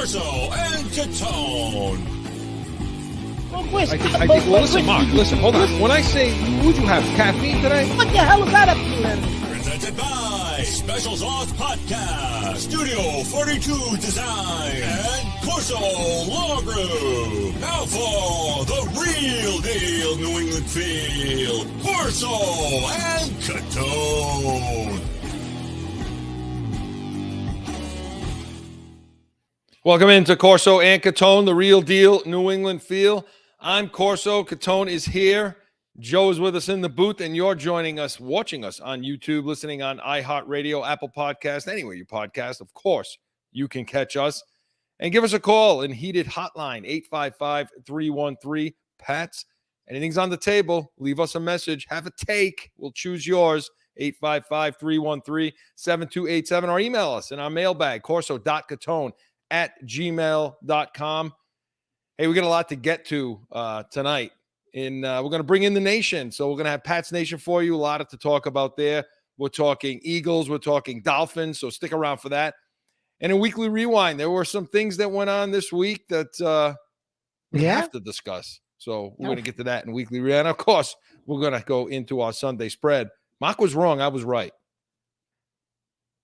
CORSO and Catone. I think well, listen, Mark, listen, hold on. When I say, would you have caffeine today? What the hell is that up to then? Presented by Special Sauce Podcast, Studio 42 Design, and CORSO Law Group. Now for the real deal New England feel, CORSO and Catone. Welcome into CORSO and Catone, the real deal New England feel. I'm CORSO. Catone is here. Joe is with us in the booth, and you're joining us, watching us on YouTube, listening on iHeartRadio, Apple Podcast, anywhere you podcast. Of course, you can catch us and give us a call in heated hotline, 855-313-PATS. Anything's on the table, leave us a message. Have a take. We'll choose yours, 855-313-7287, or email us in our mailbag, corso.catone@gmail.com. Hey, we got a lot to get to tonight. We're going to bring in the nation. So we're going to have Pat's Nation for you. A lot to talk about there. We're talking Eagles. We're talking Dolphins. So stick around for that. And in Weekly Rewind, there were some things that went on this week that we have to discuss. So we're going to get to that in Weekly Rewind. Of course, we're going to go into our Sunday spread. Mark was wrong. I was right.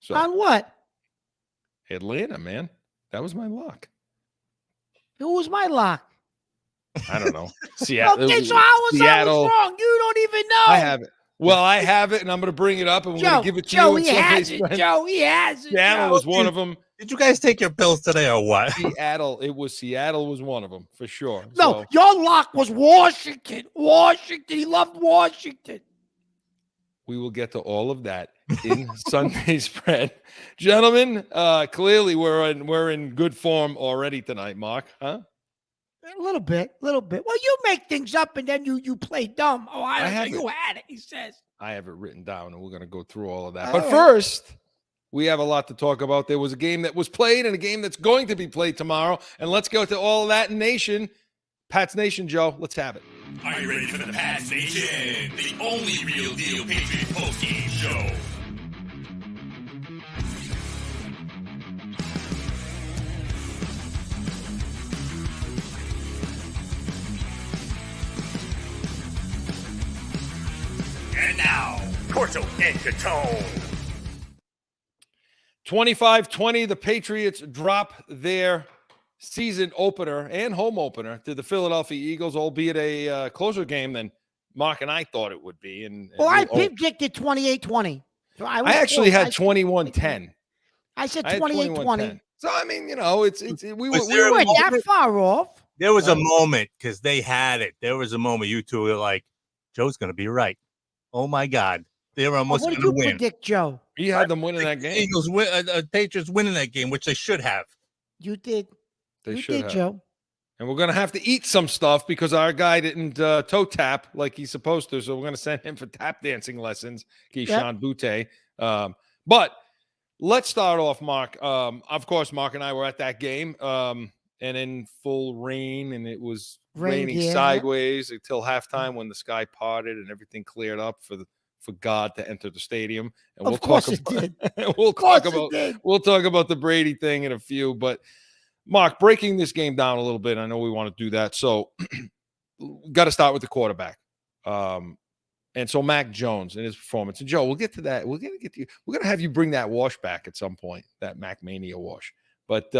So on what? Atlanta, man. That was my luck. Who was my lock? I don't know. Seattle. Okay, so I was wrong. You don't even know. I have it. Well, I have it, and I'm going to bring it up, and we're going to give it to you. He has it. Joe, he has it. Seattle was one of them. Did you guys take your pills today or what? Seattle was one of them for sure. No, your lock was Washington. Washington. He loved Washington. We will get to all of that in Sunday spread. Gentlemen, clearly we're in good form already tonight, Mark, huh? A little bit. Well, you make things up and then you play dumb. Oh, I don't know. You had it, he says. I have it written down, and we're going to go through all of that. But first, we have a lot to talk about. There was a game that was played and a game that's going to be played tomorrow. And let's go to all of that nation. Pat's Nation, Joe. Let's have it. Are you ready for the Pat's Nation? The only real deal Patriot postgame show. And now, CORSO and Catone. 25-20, the Patriots drop their season opener and home opener to the Philadelphia Eagles, albeit a closer game than Mark and I thought it would be. I predicted 28-20. So I actually had 21-10. I said 28-20. So, I mean, we weren't that far off. There was a moment because they had it. There was a moment you two were like, Joe's going to be right. Oh, my God. They were almost going to win. What did you predict, Joe? He had them winning that game. Eagles Patriots winning that game, which they should have. You did. They you should did, have. Joe. And we're going to have to eat some stuff because our guy didn't toe tap like he's supposed to. So we're going to send him for tap dancing lessons, Keyshawn Butte. But let's start off, Mark. Of course, Mark and I were at that game and in full rain, and it was raining sideways until halftime when the sky parted and everything cleared up for God to enter the stadium. And we'll talk about the Brady thing in a few, but Mark, breaking this game down a little bit, I know we want to do that. So got to start with the quarterback. And so Mac Jones and his performance. And Joe, we'll get to that. We're going to have you bring that wash back at some point, that Mac Mania wash. But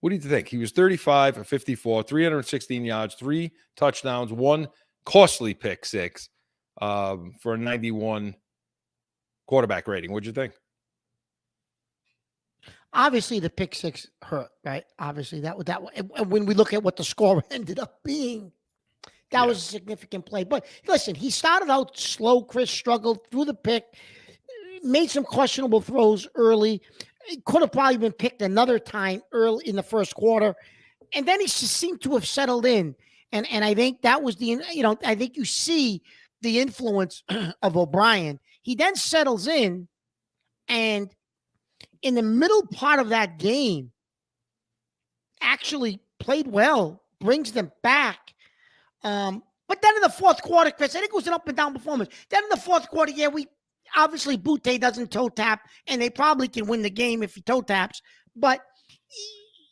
what do you think? He was 35 of 54, 316 yards, 3 touchdowns, 1 costly pick six for a 91 quarterback rating. What'd you think? Obviously, the pick six hurt, right? Obviously, that when we look at what the score ended up being, that was a significant play. But listen, he started out slow. Chris struggled through the pick, made some questionable throws early. He could have probably been picked another time early in the first quarter, and then he just seemed to have settled in. And I think that was I think you see the influence of O'Brien. He then settles in, and in the middle part of that game, actually played well, brings them back. But then in the fourth quarter, Chris, I think it was an up and down performance. Then in the fourth quarter, we obviously Butte doesn't toe tap, and they probably can win the game if he toe taps. But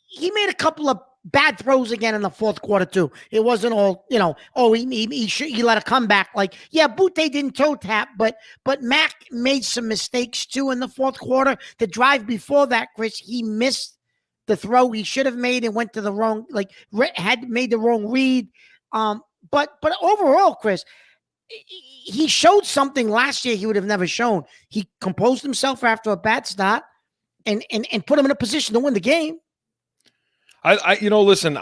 he made a couple of bad throws again in the fourth quarter too. It wasn't all, he let a comeback. Like, yeah, Butte didn't toe tap, but Mac made some mistakes too in the fourth quarter. The drive before that, Chris, he missed the throw he should have made and went to the wrong, had made the wrong read. But overall, Chris, he showed something last year he would have never shown. He composed himself after a bad start and put him in a position to win the game. Listen,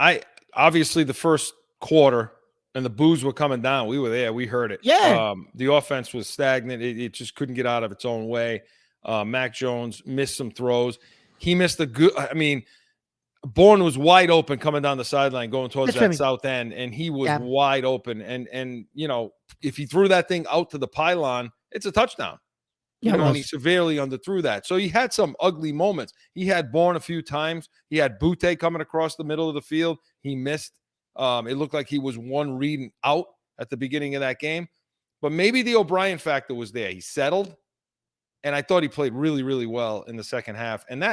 obviously the first quarter and the boos were coming down. We were there. We heard it. Yeah. The offense was stagnant. It just couldn't get out of its own way. Mac Jones missed some throws. He missed Bourne was wide open coming down the sideline going towards that south end, and he was wide open. And if he threw that thing out to the pylon, it's a touchdown. And he severely underthrew that. So he had some ugly moments. He had Bourne a few times. He had Butte coming across the middle of the field. He missed. It looked like he was one reading out at the beginning of that game. But maybe the O'Brien factor was there. He settled, and I thought he played really, really well in the second half. And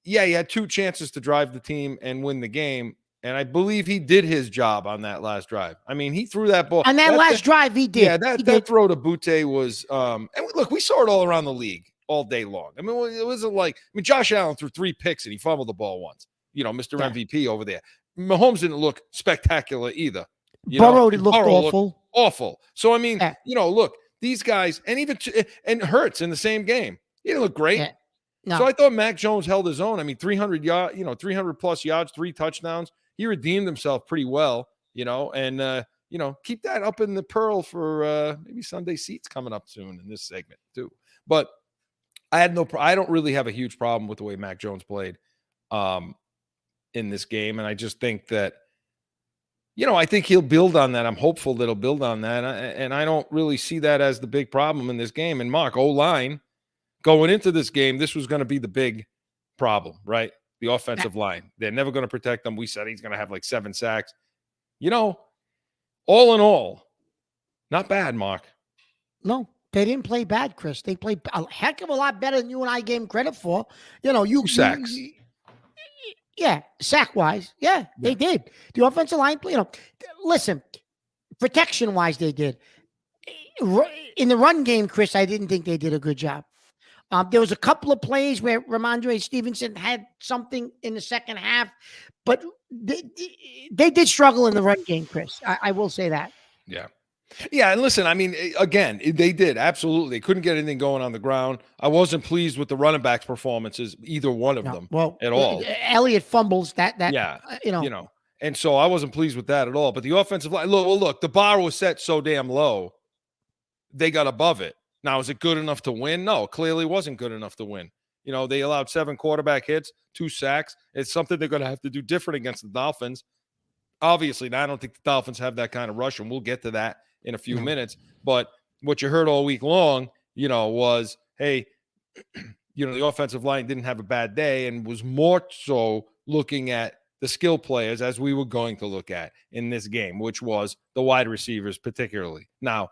he had 2 chances to drive the team and win the game. And I believe he did his job on that last drive. I mean, he threw that ball. On that last drive, he did. Yeah, that throw to Butte was and look, we saw it all around the league all day long. I mean, it wasn't Josh Allen threw 3 picks and he fumbled the ball once. Mr. MVP over there. Mahomes didn't look spectacular either. Burrow looked awful. Awful. So, I mean, look, these guys, and Hurts in the same game. He didn't look great. Yeah. No. So I thought Mac Jones held his own. I mean, 300 plus yards, 3 touchdowns. He redeemed himself pretty well, and keep that up in the Pearl for maybe Sunday seats coming up soon in this segment too. But I don't really have a huge problem with the way Mac Jones played in this game, and I just think that I think he'll build on that. I'm hopeful that he'll build on that, and I don't really see that as the big problem in this game. And Mark, O-line going into this game, this was going to be the big problem, right? The offensive line. They're never going to protect him. We said he's going to have 7 sacks. All in all, not bad, Mark. No, they didn't play bad, Chris. They played a heck of a lot better than you and I gave him credit for. 2 sacks. Sack-wise. Yeah, they did. The offensive line, listen, protection-wise, they did. In the run game, Chris, I didn't think they did a good job. There was a couple of plays where Ramondre Stevenson had something in the second half, but they did struggle in the run game, Chris. I will say that. Yeah. Yeah, and listen, I mean, again, they did. Absolutely. They couldn't get anything going on the ground. I wasn't pleased with the running backs' performances, either one of them at all. Elliott fumbles that. And so I wasn't pleased with that at all. But the offensive line, look, the bar was set so damn low, they got above it. Now, is it good enough to win? No, clearly wasn't good enough to win. They allowed 7 quarterback hits, 2 sacks. It's something they're going to have to do different against the Dolphins. Obviously, now I don't think the Dolphins have that kind of rush, and we'll get to that in a few minutes. But what you heard all week long, was, hey, the offensive line didn't have a bad day and was more so looking at the skill players as we were going to look at in this game, which was the wide receivers particularly. Now,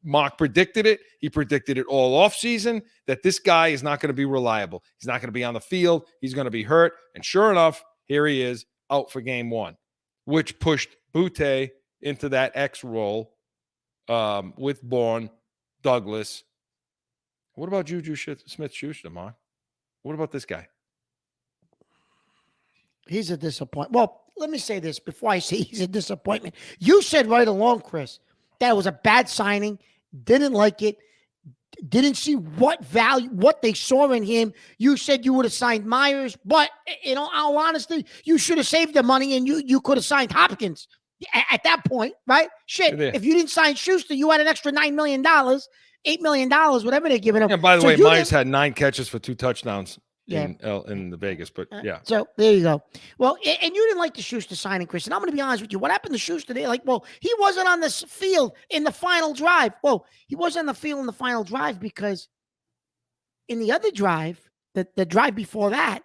Mark predicted it. He predicted it all offseason that this guy is not going to be reliable. He's not going to be on the field. He's going to be hurt. And sure enough, here he is out for game 1, which pushed Butte into that X role with Bourne, Douglas. What about Juju Smith-Schuster, Mark? What about this guy? He's a disappointment. Well, let me say this before I say he's a disappointment. You said right along, Chris, that it was a bad signing. Didn't like it. Didn't see what they saw in him. You said you would have signed Myers, but in all honesty, you should have saved the money and you could have signed Hopkins at that point, right? Shit, if you didn't sign Schuster, you had an extra $9 million, $8 million, whatever they're giving him. Yeah, by the way, Myers had 9 catches for 2 touchdowns in the Vegas, but yeah. So there you go. Well, and you didn't like the Schuster signing, Chris. And I'm going to be honest with you. What happened to Schuster? They're like, well, he wasn't on this field in the final drive. Well, he wasn't on the field in the final drive because in the other drive, the drive before that,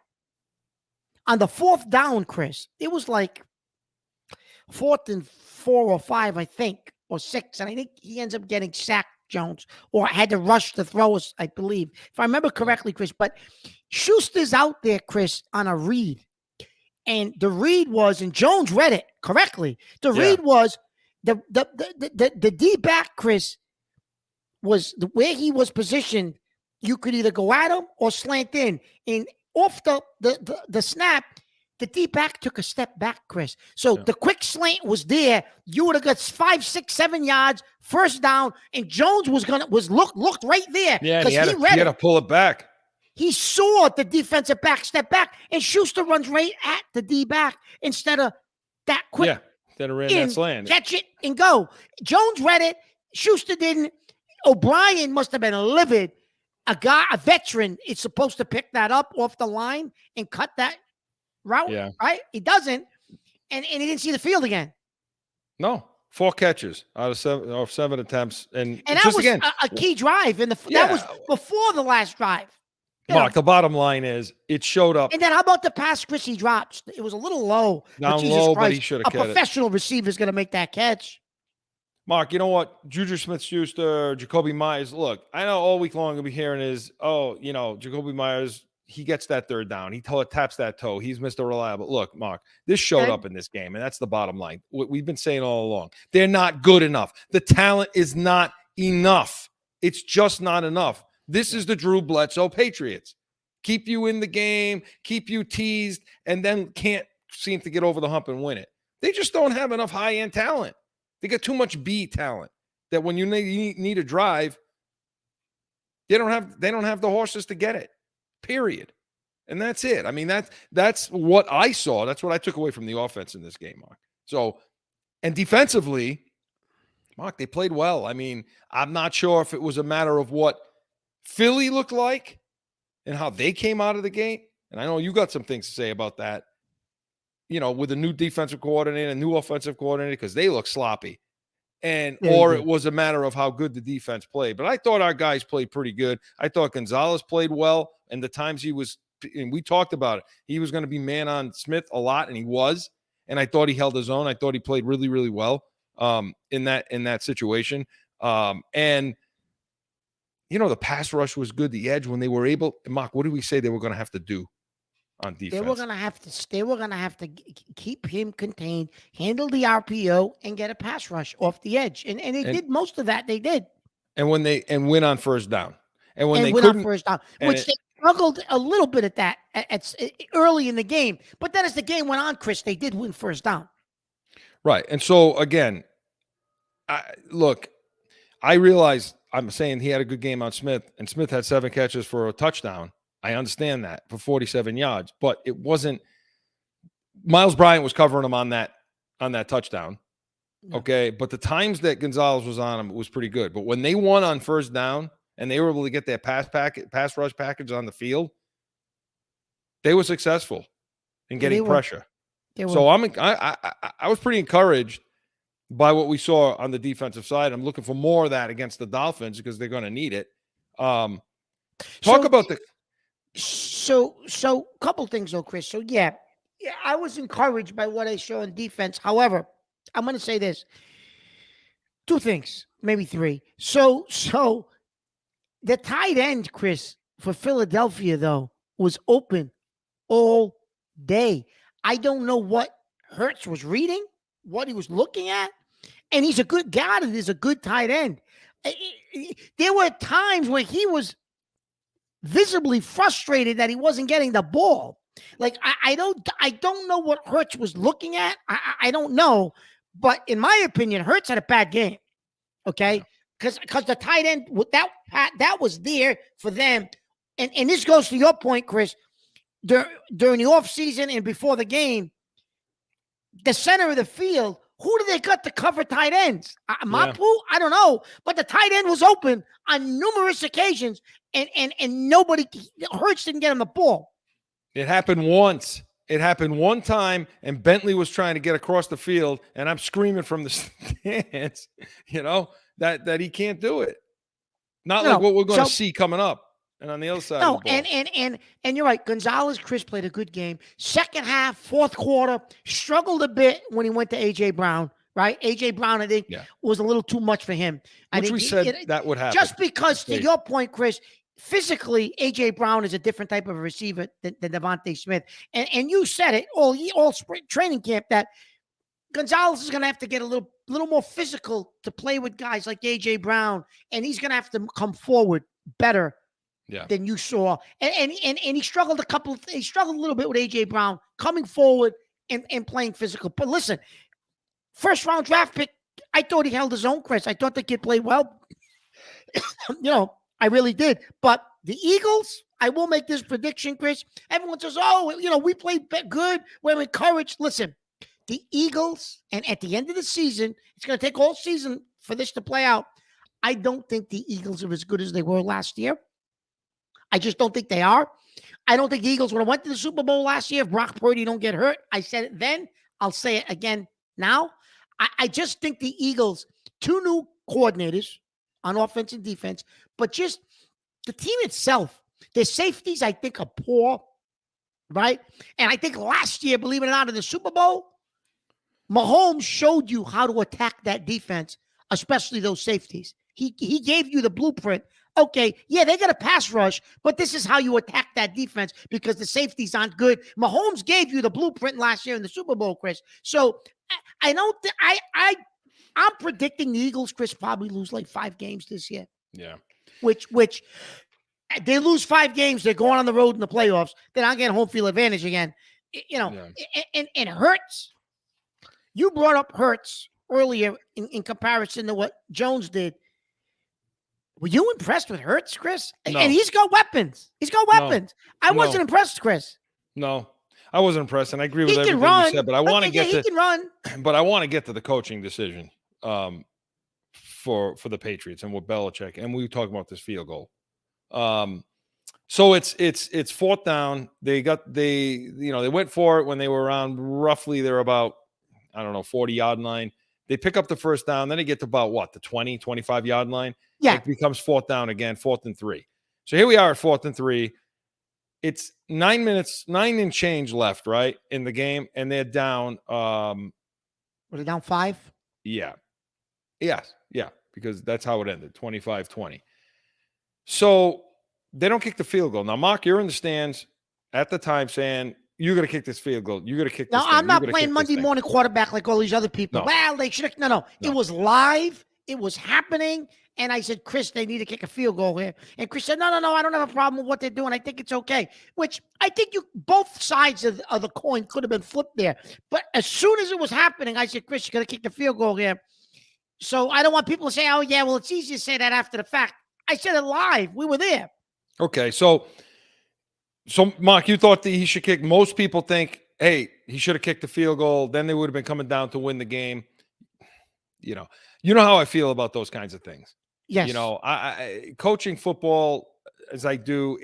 on the 4th down, Chris, it was like 4th and 4 or 5, I think, or 6. And I think he ends up getting sacked Jones, or had to rush the throwers, I believe, if I remember correctly, Chris. But Schuster's out there, Chris, on a read. And the read was, and Jones read it correctly. The read was the D back, Chris, was where he was positioned. You could either go at him or slant in. And off the snap, the D back took a step back, Chris. So the quick slant was there. You would have got 5, 6, 7 yards, first down, and Jones looked right there. Yeah, he had to pull it back. He saw the defensive back step back, and Schuster runs right at the D back instead of that quick. Yeah, then ran that slant. Catch it and go. Jones read it. Schuster didn't. O'Brien must have been livid. A veteran is supposed to pick that up off the line and cut that route, right? He doesn't, and he didn't see the field again. No, 4 catches out of 7 attempts, and that was a key drive. And that was before the last drive. Mark, the bottom line is it showed up. And then how about the pass Chris he drops? It was a little low. Down low, but he should have caught it. A professional receiver is going to make that catch. Mark, you know what? Juju Smith-Schuster, Jacoby Myers. Look, I know all week long I'll be hearing is, Jacoby Myers, he gets that third down. He taps that toe. He's Mr. Reliable. Look, Mark, this showed up in this game, and that's the bottom line. What we've been saying all along. They're not good enough. The talent is not enough. It's just not enough. This is the Drew Bledsoe Patriots. Keep you in the game, keep you teased, and then can't seem to get over the hump and win it. They just don't have enough high-end talent. They got too much B talent that when you need a drive, they don't have the horses to get it. Period. And that's it. I mean, that's what I saw. That's what I took away from the offense in this game, Mark. So, and defensively, Mark, they played well. I mean, I'm not sure if it was a matter of what Philly looked like and how they came out of the gate. And I know you got some things to say about that, with a new defensive coordinator, a new offensive coordinator, because they look sloppy. Or it was a matter of how good the defense played. But I thought our guys played pretty good. I thought Gonzalez played well. And the times and we talked about it, he was going to be man on Smith a lot, and he was. And I thought he held his own. I thought he played really, really well in that situation. And the pass rush was good. The edge, when they were able, Mark, what did we say they were going to have to do on defense? They were going to have to keep him contained, handle the RPO, and get a pass rush off the edge. And they did most of that. They did. And win on first down. And when they win couldn't, on first down, which they struggled a little bit at that at early in the game. But then as the game went on, Chris, they did win first down. Right. And so again, I realize I'm saying he had a good game on Smith, and Smith had 7 catches for a touchdown. I understand that, for 47 yards, but it wasn't. Miles Bryant was covering him on that touchdown. Yeah. Okay. But the times that Gonzalez was on him, it was pretty good. But when they won on first down and they were able to get their pass rush package on the field, they were successful in getting pressure. So I was pretty encouraged by what we saw on the defensive side. I'm looking for more of that against the Dolphins because they're going to need it. So couple things though, Chris. So yeah, I was encouraged by what I saw in defense. However, I'm going to say this: 2 things, maybe 3. So the tight end, Chris, for Philadelphia though was open all day. I don't know what Hurts was reading, what he was looking at, and he's a good guy. That is a good tight end. There were times where he was visibly frustrated that he wasn't getting the ball. Like I don't know what Hurts was looking at. I don't know, but in my opinion, Hurts had a bad game. Okay, because the tight end that was there for them, and this goes to your point, Chris. During the offseason and before the game, the center of the field, who do they got to cover tight ends? Mapu? I don't know. But the tight end was open on numerous occasions, and nobody, Hurts didn't get him the ball. It happened once. It happened one time, and Bentley was trying to get across the field, and I'm screaming from the stands, that he can't do it. Not like what we're going to see coming up. And on the other side of the ball. And you're right. Gonzalez, Chris, played a good game. Second half, fourth quarter, struggled a bit when he went to A.J. Brown. right? AJ Brown, I think, was a little too much for him. I think we said that would happen. Just because, to your point, Chris, physically, AJ Brown is a different type of receiver than Devontae Smith. And you said it all spring training camp that Gonzalez is going to have to get a little more physical to play with guys like AJ Brown, and he's going to have to come forward better than you saw. And he struggled he struggled a little bit with AJ Brown coming forward and playing physical. But listen, first round draft pick, I thought he held his own, Chris. I thought the kid played well. I really did. But the Eagles, I will make this prediction, Chris. Everyone says, we played good. We're encouraged. Listen, the Eagles, and at the end of the season, it's going to take all season for this to play out. I don't think the Eagles are as good as they were last year. I just don't think they are. I don't think the Eagles would have went to the Super Bowl last year if Brock Purdy don't get hurt. I said it then. I'll say it again now. I just think the Eagles, 2 new coordinators on offense and defense, but just the team itself, their safeties, I think, are poor, right? And I think last year, believe it or not, in the Super Bowl, Mahomes showed you how to attack that defense, especially those safeties. He gave you the blueprint. Okay, yeah, they got a pass rush, but this is how you attack that defense because the safeties aren't good. Mahomes gave you the blueprint last year in the Super Bowl, Chris. So I don't. I'm predicting the Eagles, Chris, probably lose like 5 games this year. Yeah. Which they lose 5 games, they're going on the road in the playoffs. They're not getting home field advantage again. And Hurts. You brought up Hurts earlier in comparison to what Jones did. Were you impressed with Hurts, Chris? No. And he's got weapons. No. I wasn't impressed, Chris. No, I wasn't impressed, and I agree with everything you said. But I want to get he can run. But I want to get to the coaching decision for the Patriots and with Belichick, and we talk about this field goal. So it's 4th down. They went for it when they were around roughly they're about 40-yard line. They pick up the first down, then they get to about the 20, 25-yard line. Yeah. It becomes 4th down again, 4th and 3. So here we are at 4th and 3. It's 9 minutes, 9 and change left, right, in the game, and they're down. Were they down 5? Yeah. Yes. Yeah, because that's how it ended, 25-20. So they don't kick the field goal. Now, Mark, you're in the stands at the time saying, you're going to kick this field goal. You're going to kick this thing. I'm not playing Monday morning quarterback like all these other people. No. Well, they should have. No. It was live. It was happening. And I said, Chris, they need to kick a field goal here. And Chris said, no, I don't have a problem with what they're doing. I think it's okay. Which I think both sides of the coin could have been flipped there. But as soon as it was happening, I said, Chris, you're going to kick the field goal here. So I don't want people to say, oh, yeah, well, it's easy to say that after the fact. I said it live. We were there. Okay, so Mark, you thought that he should kick. Most people think, hey, he should have kicked the field goal. Then they would have been coming down to win the game. You know how I feel about those kinds of things. Yes. I coaching football as I do,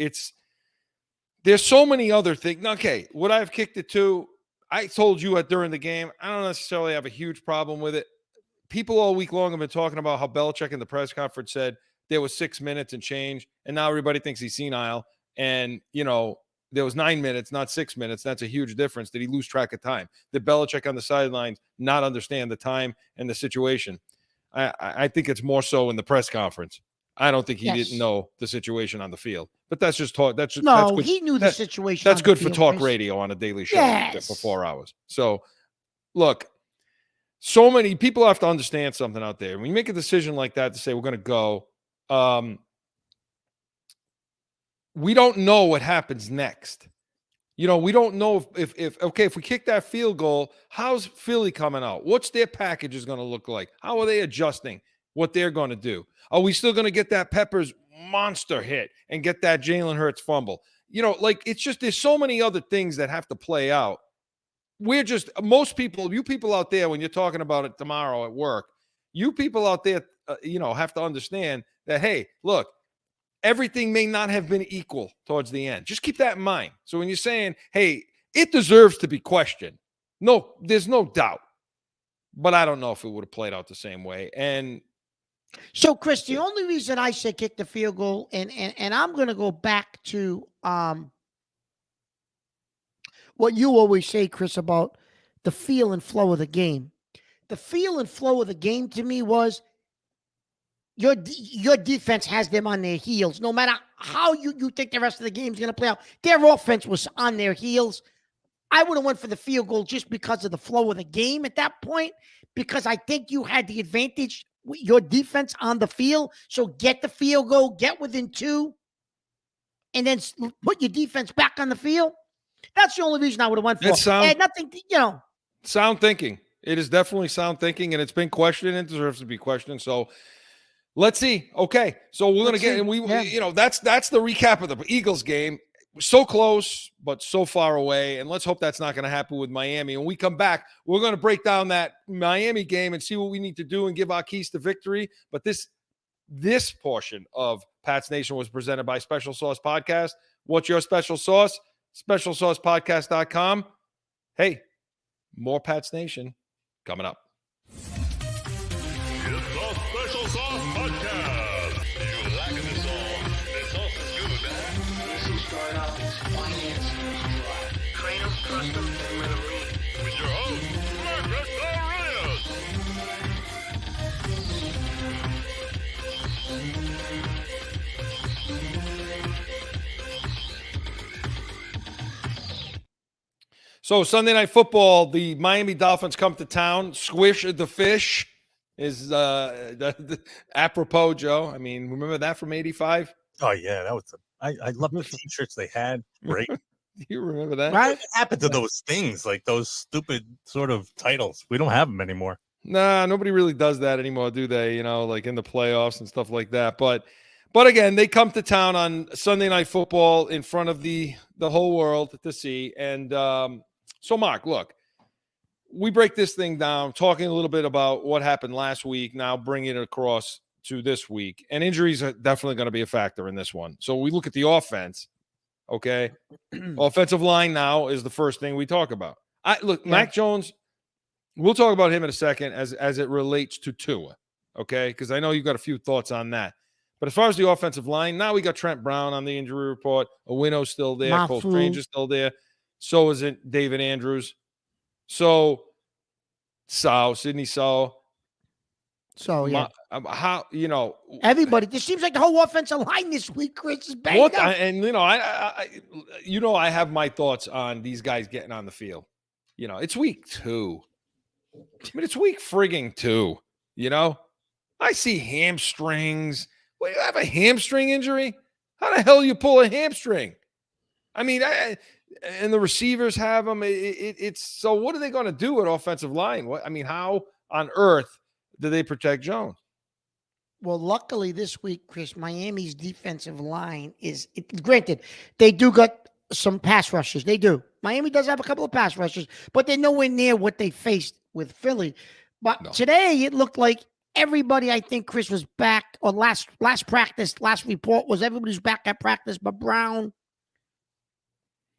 there's so many other things. Okay, would I have kicked it too? I told you during the game, I don't necessarily have a huge problem with it. People all week long have been talking about how Belichick in the press conference said there was 6 minutes and change, and now everybody thinks he's senile. And, there was 9 minutes, not 6 minutes. That's a huge difference. Did he lose track of time? Did Belichick on the sidelines not understand the time and the situation? I think it's more so in the press conference. I don't think he didn't know the situation on the field. But that's just talk. That's good. He knew the situation. That's good for talk radio on a daily show for 4 hours. So, look, so many people have to understand something out there. When you make a decision like that to say we're going to go, we don't know what happens next. We don't know if we kick that field goal, how's Philly coming out? What's their package is going to look like? How are they adjusting what they're going to do? Are we still going to get that Peppers monster hit and get that Jalen Hurts fumble? It's just there's so many other things that have to play out. Most people, you people out there, when you're talking about it tomorrow at work, you people out there, have to understand that, hey, look, everything may not have been equal towards the end. Just keep that in mind. So when you're saying, hey, it deserves to be questioned, no, there's no doubt. But I don't know if it would have played out the same way. And so, Chris, the only reason I say kick the field goal, and I'm going to go back to what you always say, Chris, about the feel and flow of the game. the feel and flow of the game to me was your defense has them on their heels. No matter how you think the rest of the game is going to play out, their offense was on their heels. I would have went for the field goal just because of the flow of the game at that point, because I think you had the advantage with your defense on the field. So get the field goal, get within 2, and then put your defense back on the field. That's the only reason I would have went for it. Had nothing, Sound thinking. It is definitely sound thinking, and it's been questioned and deserves to be questioned. So let's see. Okay, so we're gonna get, and that's the recap of the Eagles game. So close, but so far away, and let's hope that's not going to happen with Miami. When we come back, we're going to break down that Miami game and see what we need to do and give our keys to victory. But this portion of Pat's Nation was presented by Special Sauce Podcast. What's your special sauce? SpecialSaucePodcast.com. Hey, more Pat's Nation coming up. It's the Special Sauce Podcast. You like the sauce? The sauce is good, This is start off as finance. Train them, trust them, and let them lead. With your host, Marcus Arias. So Sunday Night Football, the Miami Dolphins come to town. Squish the Fish is the apropos, Joe. I mean, remember that from '85? Oh yeah, that was. I love the T-shirts they had. Great. Do you remember that? Right? What happened to those things? Like those stupid sort of titles. We don't have them anymore. Nah, nobody really does that anymore, do they? Like in the playoffs and stuff like that. But again, they come to town on Sunday Night Football in front of the whole world to see. And so, Mark, look, we break this thing down, talking a little bit about what happened last week, now bringing it across to this week. And injuries are definitely going to be a factor in this one. So we look at the offense, okay? Offensive line now is the first thing we talk about. Mac Jones, we'll talk about him in a second as it relates to Tua, okay? Because I know you've got a few thoughts on that. But as far as the offensive line, now we got Trent Brown on the injury report. Owino's still there. Cole Strange is still there. So is it David Andrews. So Sidney Sow. So, yeah. How, everybody, this seems like the whole offensive line this week, Chris, is banged up. I have my thoughts on these guys getting on the field. It's week 2. I mean, it's week frigging 2. I see hamstrings. Well, you have a hamstring injury? How the hell you pull a hamstring? I mean, and the receivers have them. It's so. What are they going to do at offensive line? How on earth do they protect Jones? Well, luckily this week, Chris, Miami's defensive line is granted. They do got some pass rushers. They do. Miami does have a couple of pass rushers, but they're nowhere near what they faced with Philly. But today it looked like everybody, I think, Chris, was back. Or last practice, last report was everybody's back at practice, but Brown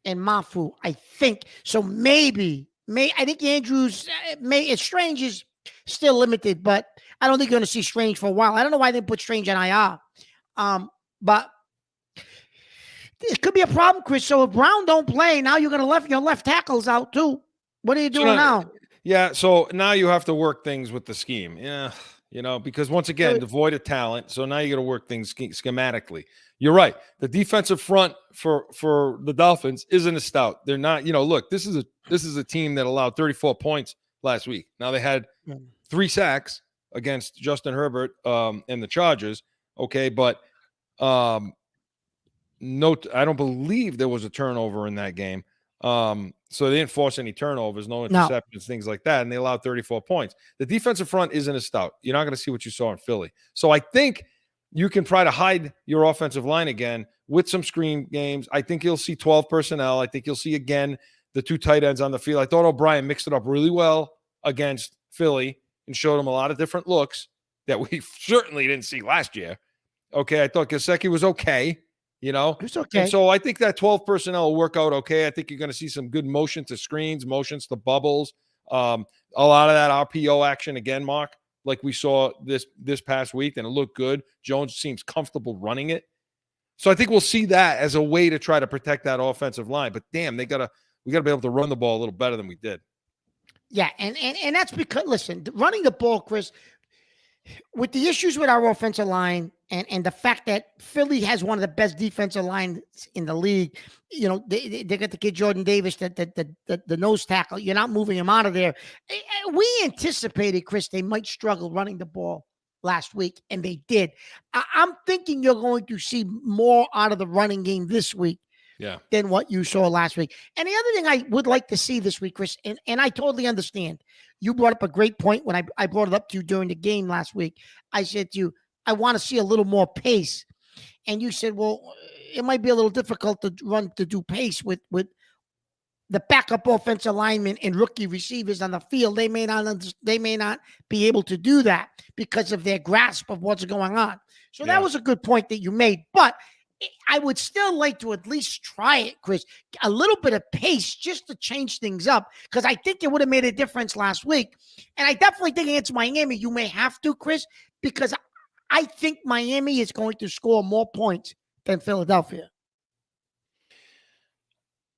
and Mafu, I think. So maybe I think Andrews, Strange is still limited, but I don't think you're going to see Strange for a while. I don't know why they put Strange on IR. But it could be a problem, Chris. So if Brown don't play, now you're going to your left tackles out too. What are you doing now? Yeah, so now you have to work things with the scheme. Yeah, because once again, devoid of talent. So now you got to work things schematically. You're right. The defensive front for the Dolphins isn't as stout. They're not, look, this is a team that allowed 34 points last week. Now they had 3 sacks against Justin Herbert and the Chargers. Okay, but I don't believe there was a turnover in that game. So they didn't force any turnovers, no interceptions, things like that, and they allowed 34 points. The defensive front isn't as stout. You're not going to see what you saw in Philly. So I think you can try to hide your offensive line again with some screen games. I think you'll see 12 personnel. I think you'll see, again, the 2 tight ends on the field. I thought O'Brien mixed it up really well against Philly and showed them a lot of different looks that we certainly didn't see last year. Okay, I thought Gesicki was okay. It's okay. And so I think that 12 personnel will work out okay. I think you're going to see some good motion to screens, motions to bubbles. A lot of that RPO action again, Mark, like we saw this past week, and it looked good. Jones seems comfortable running it. So I think we'll see that as a way to try to protect that offensive line. But damn, we got to be able to run the ball a little better than we did. Yeah, and that's because, listen, running the ball, Chris, with the issues with our offensive line and the fact that Philly has one of the best defensive lines in the league, they got the kid Jordan Davis, the nose tackle. You're not moving him out of there. We anticipated, Chris, they might struggle running the ball last week, and they did. I'm thinking you're going to see more out of the running game this week. Yeah. Than what you saw last week. And the other thing I would like to see this week, Chris, and I totally understand. You brought up a great point when I brought it up to you during the game last week. I said to you, I want to see a little more pace. And you said, well, it might be a little difficult to do pace with the backup offensive linemen and rookie receivers on the field. They may not be able to do that because of their grasp of what's going on. So that was a good point that you made. But I would still like to at least try it, Chris. A little bit of pace just to change things up, because I think it would have made a difference last week. And I definitely think against Miami, you may have to, Chris, because I think Miami is going to score more points than Philadelphia.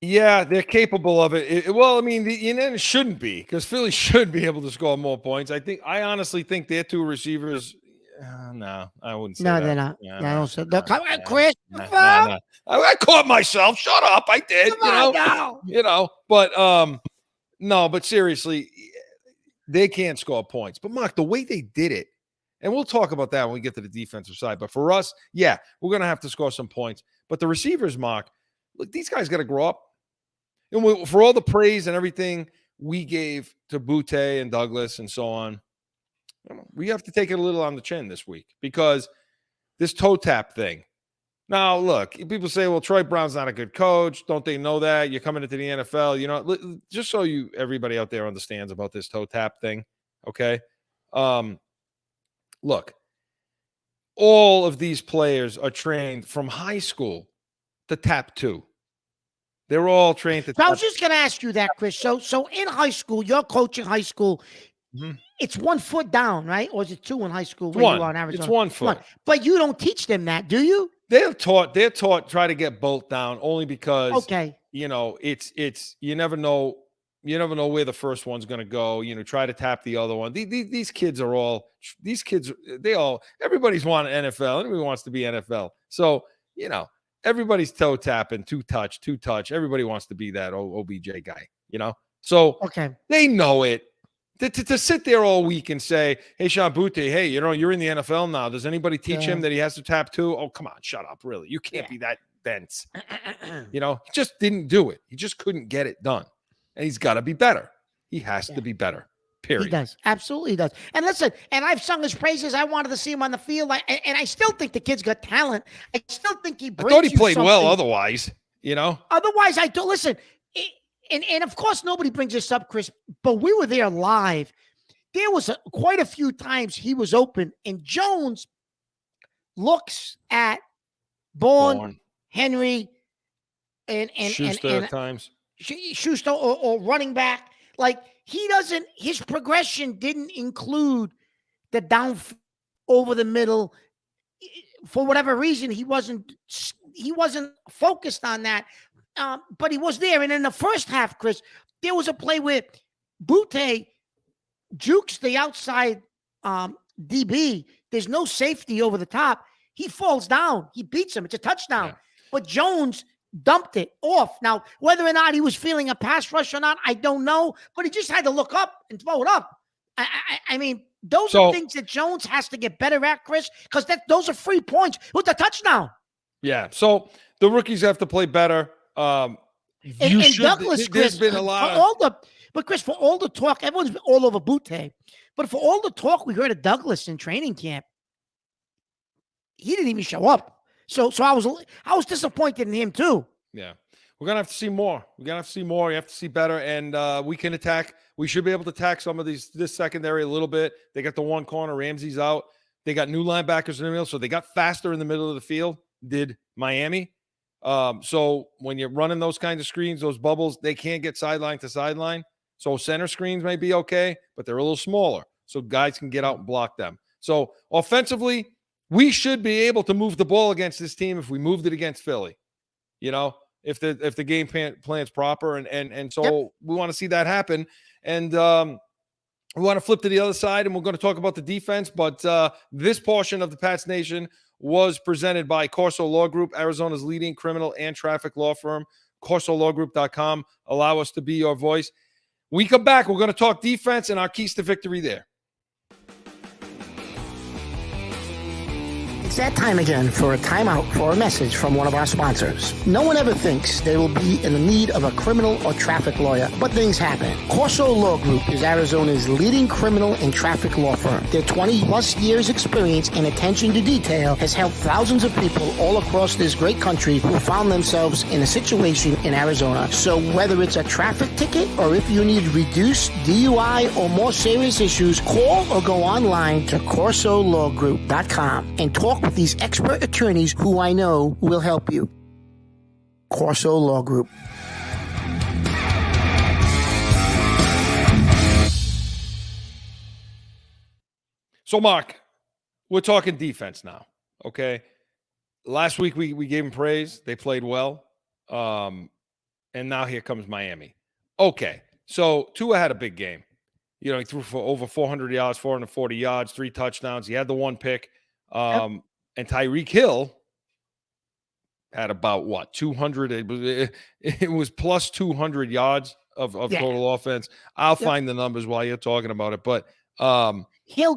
Yeah, they're capable of it. It shouldn't be, because Philly should be able to score more points. I honestly think their two receivers. No, I wouldn't say that. No, they're not. Yeah, I don't say. Look, Chris. I caught myself. Shut up. I did. But no. But seriously, they can't score points. But Mark, the way they did it, and we'll talk about that when we get to the defensive side. But for us, yeah, we're gonna have to score some points. But the receivers, Mark, look, these guys got to grow up. And for all the praise and everything we gave to Butte and Douglas and so on, we have to take it a little on the chin this week, because this toe tap thing. Now, look, people say, well, Troy Brown's not a good coach. Don't they know that? You're coming into the NFL. Just so everybody out there understands about this toe tap thing, okay? Look, all of these players are trained from high school to tap two. They're all trained to tap. I was just going to ask you that, Chris. So in high school, you're coaching high school. Mm-hmm. It's 1 foot down, right? Or is it two in high school? Where you are in Arizona? It's 1 foot. But you don't teach them that, do you? They're taught try to get both down, only because it's you never know where the first one's going to go. Try to tap the other one. These kids, everybody's wanting NFL. Everybody wants to be NFL. So everybody's toe tapping, two touch. Everybody wants to be that OBJ guy. So they know it. To sit there all week and say, hey, Sean Butte, hey, you're in the NFL now. Does anybody teach him that he has to tap two? Oh, come on, shut up, really. You can't be that dense. He just didn't do it. He just couldn't get it done. And he's got to be better. He has to be better, period. He does. Absolutely does. And listen, and I've sung his praises. I wanted to see him on the field. And I still think the kid's got talent. I still think he brings I thought he played well otherwise, Otherwise, I don't. Listen, And of course, nobody brings this up, Chris, but we were there live. There was quite a few times he was open, and Jones looks at Bourne, Henry, and Schuster at times. Schuster or running back. Like, his progression didn't include the down over the middle. For whatever reason, he wasn't focused on that. But he was there. And in the first half, Chris, there was a play where Butte jukes the outside DB. There's no safety over the top. He falls down. He beats him. It's a touchdown. Yeah. But Jones dumped it off. Now, whether or not he was feeling a pass rush or not, I don't know. But he just had to look up and throw it up. I mean, those are things that Jones has to get better at, Chris, because those are free points with the touchdown. Yeah. So the rookies have to play better. And Douglas, Chris, there's been a lot but Chris, for all the talk, everyone's been all over Butte, but for all the talk we heard of Douglas in training camp, he didn't even show up. So I was disappointed in him too. Yeah, we're gonna have to see more. You have to see better, and we can attack. We should be able to attack some of this secondary a little bit. They got the one corner, Ramsey's out. They got new linebackers in the middle, so they got faster in the middle of the field. Did Miami? So when you're running those kinds of screens, those bubbles, they can't get sideline to sideline. So center screens may be okay, but they're a little smaller. So guys can get out and block them. So offensively, we should be able to move the ball against this team if we moved it against Philly. If the game plan's proper. And so we want to see that happen. And we want to flip to the other side, and we're going to talk about the defense. But this portion of the Pats Nation was presented by CORSO Law Group, Arizona's leading criminal and traffic law firm. CORSOLawGroup.com. Allow us to be your voice. When we come back, we're going to talk defense and our keys to victory there. It's that time again for a timeout for a message from one of our sponsors. No one ever thinks they will be in the need of a criminal or traffic lawyer, but things happen. CORSO Law Group is Arizona's leading criminal and traffic law firm. Their 20-plus years experience and attention to detail has helped thousands of people all across this great country who found themselves in a situation in Arizona. So whether it's a traffic ticket or if you need reduced DUI or more serious issues, call or go online to CORSOLawGroup.com and talk with these expert attorneys who I know will help you. CORSO Law Group. So, Mark, we're talking defense now, okay? Last week we gave them praise. They played well. And now here comes Miami. Okay, so Tua had a big game. You know, he threw for over 400 yards, 440 yards, 3 touchdowns. He had the 1 pick. And Tyreek Hill had about what 200. It was plus 200 yards of total offense. I'll find the numbers while you're talking about it. But Hill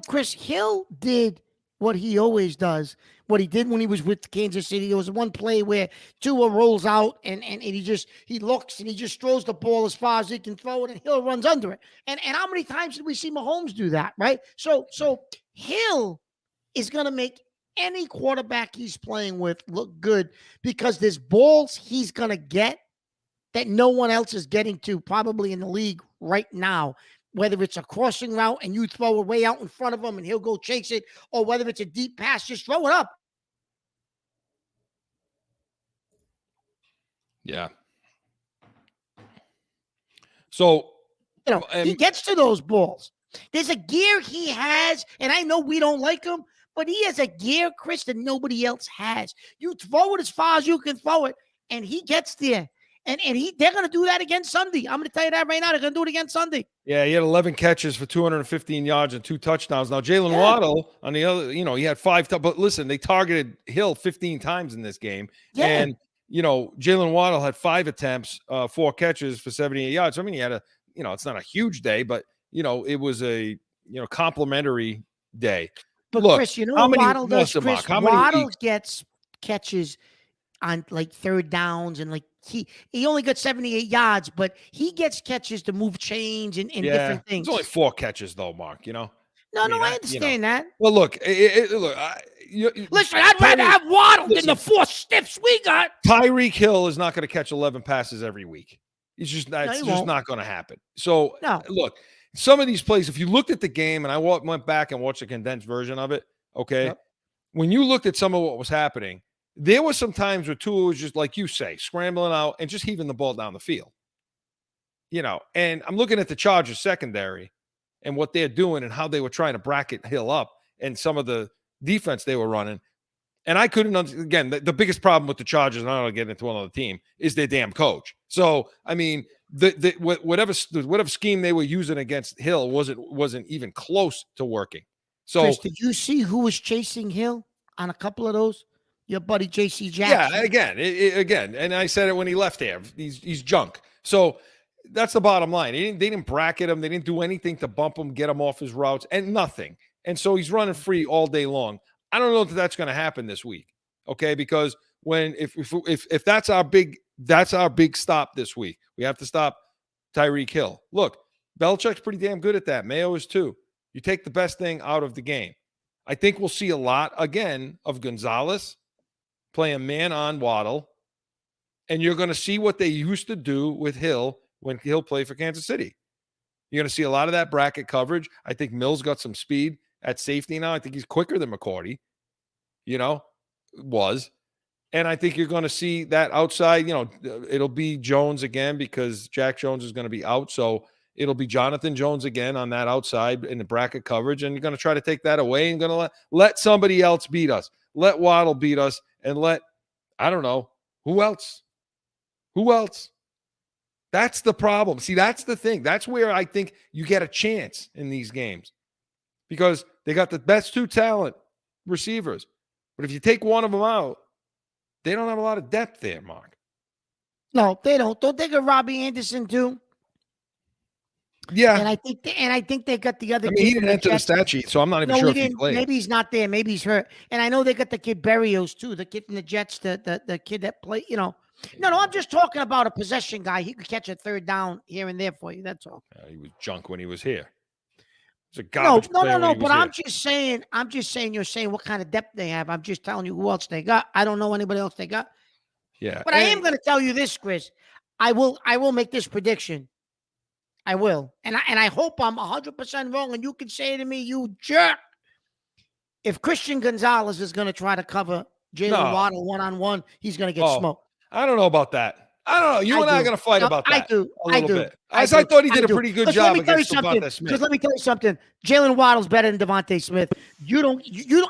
did what he always does. What he did when he was with Kansas City. There was one play where Tua rolls out and he looks and he just throws the ball as far as he can throw it, and Hill runs under it. And how many times did we see Mahomes do that? Right. So Hill is going to make any quarterback he's playing with look good, because there's balls he's going to get that no one else is getting to probably in the league right now, whether it's a crossing route and you throw it way out in front of him and he'll go chase it, or whether it's a deep pass, just throw it up. Yeah. So, he gets to those balls. There's a gear he has, and I know we don't like him, but he has a gear, Chris, that nobody else has. You throw it as far as you can throw it, and he gets there. And they're going to do that again Sunday. I'm going to tell you that right now. They're going to do it again Sunday. Yeah, he had 11 catches for 215 yards and 2 touchdowns. Now, Jalen Waddle, on the other, he had 5. But listen, they targeted Hill 15 times in this game. Yeah. And, Jalen Waddle had 5 attempts, 4 catches for 78 yards. I mean, he had it's not a huge day, but, it was a, complimentary day. But look, Chris, what Waddle does, Chris? Waddle gets catches on like third downs, and like he only got 78 yards, but he gets catches to move chains and different things. It's only 4 catches though, Mark. No, I understand that. Well, look, listen, I'd rather have Waddle than the 4 stiffs we got. Tyreek Hill is not going to catch 11 passes every week. It's just not going to happen. So look. Some of these plays, if you looked at the game, and I went back and watched a condensed version of it, okay? Yep. When you looked at some of what was happening, there were some times where Tua was just, like you say, scrambling out and just heaving the ball down the field. And I'm looking at the Chargers secondary and what they're doing and how they were trying to bracket Hill up and some of the defense they were running. And I couldn't, again, the biggest problem with the Chargers, and I don't want to get into another team, is their damn coach. So, I mean, whatever scheme they were using against Hill wasn't even close to working. So, Chris, did you see who was chasing Hill on a couple of those? Your buddy J.C. Jackson. Yeah, again, and I said it when he left there. He's junk. So that's the bottom line. They didn't bracket him. They didn't do anything to bump him, get him off his routes, and nothing. And so he's running free all day long. I don't know if that's going to happen this week, okay? Because if that's our big stop this week, we have to stop Tyreek Hill. Look, Belichick's pretty damn good at that. Mayo is too. You take the best thing out of the game. I think we'll see a lot again of Gonzalez playing man on Waddle, and you're going to see what they used to do with Hill when Hill played for Kansas City. You're going to see a lot of that bracket coverage. I think Mills got some speed at safety now. I think he's quicker than McCourty, was. And I think you're going to see that outside, it'll be Jones again because Jack Jones is going to be out. So it'll be Jonathan Jones again on that outside in the bracket coverage. And you're going to try to take that away and going to let somebody else beat us. Let Waddle beat us and I don't know, who else? That's the problem. See, that's the thing. That's where I think you get a chance in these games because they got the best two talent receivers. But if you take one of them out, they don't have a lot of depth there, Mark. No, they don't. Don't they got Robbie Anderson too? Yeah. And I think they got the other kid. He didn't from the enter the Jets. stat sheet, so I'm not even No, sure he if he didn't. played. Maybe he's not there. Maybe he's hurt. And I know they got the kid Berrios too, the kid from the Jets, the kid that played, No, I'm just talking about a possession guy. He could catch a third down here and there for you. That's all. He was junk when he was here. He was a No. garbage player when he was But here. I'm just saying. You're saying what kind of depth they have. I'm just telling you who else they got. I don't know anybody else they got. Yeah. But I am going to tell you this, Chris. I will make this prediction. I will. And I hope I'm 100% wrong. And you can say to me, you jerk. If Christian Gonzalez is going to try to cover Jalen Waddle one-on-one, he's going to get smoked. I don't know about that. I don't know. You and I are going to fight about that. I do. A little bit. I do. thought he did a pretty good job against Devontae Smith. Because let me tell you something. Jalen Waddle's better than Devontae Smith.